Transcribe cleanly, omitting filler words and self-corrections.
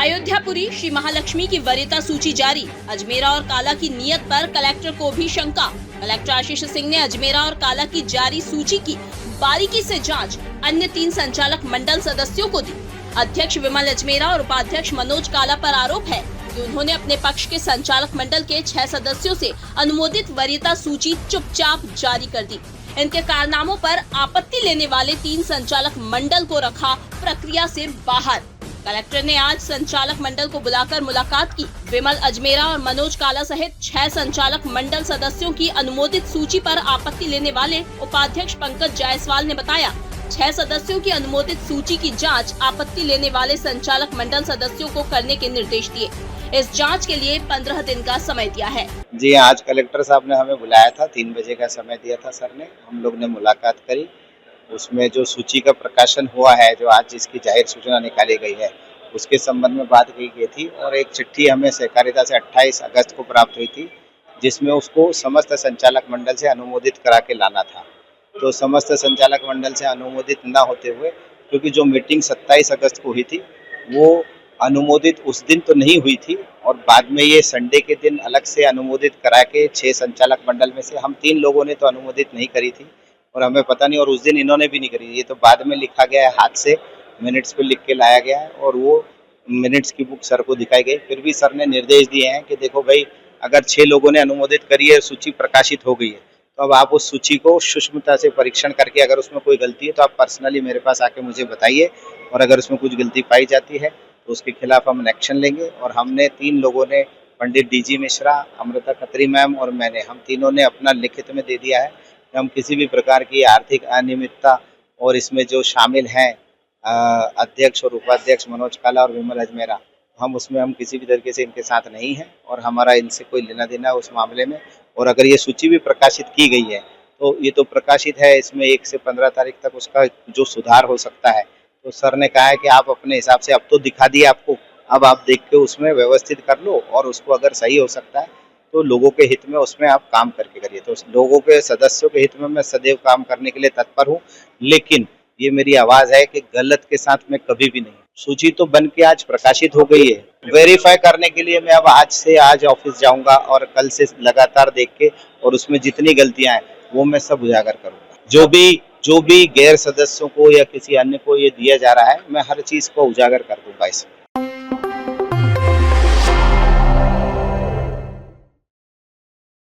अयोध्यापुरी श्री महालक्ष्मी की वरीयता सूची जारी। अजमेरा और काला की नियत पर कलेक्टर को भी शंका। कलेक्टर आशीष सिंह ने अजमेरा और काला की जारी सूची की बारीकी से जांच अन्य 3 संचालक मंडल सदस्यों को दी। अध्यक्ष विमल अजमेरा और उपाध्यक्ष मनोज काला पर आरोप है कि उन्होंने अपने पक्ष के संचालक मंडल के 6 सदस्यों से अनुमोदित वरीयता सूची चुपचाप जारी कर दी। इनके कारनामों पर आपत्ति लेने वाले 3 संचालक मंडल को रखा प्रक्रिया से बाहर। कलेक्टर ने आज संचालक मंडल को बुलाकर मुलाकात की। विमल अजमेरा और मनोज काला सहित 6 संचालक मंडल सदस्यों की अनुमोदित सूची पर आपत्ति लेने वाले उपाध्यक्ष पंकज जायसवाल ने बताया, 6 सदस्यों की अनुमोदित सूची की जांच आपत्ति लेने वाले संचालक मंडल सदस्यों को करने के निर्देश दिए। इस जांच के लिए 15 दिन का समय दिया है। जी, आज कलेक्टर साहब ने हमें बुलाया था, 3 बजे का समय दिया था सर ने। हम लोग ने मुलाकात करी। उसमें जो सूची का प्रकाशन हुआ है, जो आज जिसकी जाहिर सूचना निकाली गई है, उसके संबंध में बात की गई थी और एक चिट्ठी हमें सहकारिता से 28 अगस्त को प्राप्त हुई थी, जिसमें उसको समस्त संचालक मंडल से अनुमोदित करा के लाना था। तो समस्त संचालक मंडल से अनुमोदित न होते हुए, क्योंकि जो मीटिंग 27 अगस्त को हुई थी वो अनुमोदित उस दिन तो नहीं हुई थी और बाद में ये संडे के दिन अलग से अनुमोदित करा के 6 संचालक मंडल में से हम 3 लोगों ने तो अनुमोदित नहीं करी थी और हमें पता नहीं, और उस दिन इन्होंने भी नहीं करी। ये तो बाद में लिखा गया है, हाथ से मिनट्स पे लिख के लाया गया है और वो मिनट्स की बुक सर को दिखाई गई। फिर भी सर ने निर्देश दिए हैं कि देखो भाई, अगर 6 लोगों ने अनुमोदित करी है, सूची प्रकाशित हो गई है, तो अब आप उस सूची को सूक्ष्मता से परीक्षण करके अगर उसमें कोई गलती है तो आप पर्सनली मेरे पास आके मुझे बताइए और अगर उसमें कुछ गलती पाई जाती है तो उसके खिलाफ हम एक्शन लेंगे। और हमने 3 लोगों ने, पंडित डीजी मिश्रा, अमृता खत्री मैम और मैंने, हम तीनों ने अपना लिखित में दे दिया है कि हम किसी भी प्रकार की आर्थिक अनियमितता और इसमें जो शामिल हैं अध्यक्ष और उपाध्यक्ष मनोज काला और विमल अजमेरा, हम किसी भी तरीके से इनके साथ नहीं हैं और हमारा इनसे कोई लेना देना है उस मामले में। और अगर ये सूची भी प्रकाशित की गई है तो ये तो प्रकाशित है, इसमें 1 से 15 तारीख तक उसका जो सुधार हो सकता है। तो सर ने कहा है कि आप अपने हिसाब से, अब तो दिखा दिया आपको, अब आप देख के उसमें व्यवस्थित कर लो और उसको अगर सही हो सकता है तो लोगों के हित में उसमें आप काम करके करिए। तो लोगों के सदस्यों के हित में मैं सदैव काम करने के लिए तत्पर हूँ, लेकिन ये मेरी आवाज है कि गलत के साथ मैं कभी भी नहीं। सूची तो बन के आज प्रकाशित हो गई है। वेरीफाई करने के लिए मैं अब आज ऑफिस जाऊंगा और कल से लगातार देख के और उसमें जितनी गलतियां हैं वो मैं सब उजागर करूंगा। जो भी गैर सदस्यों को या किसी अन्य को ये दिया जा रहा है, मैं हर चीज को उजागर कर दूंगा।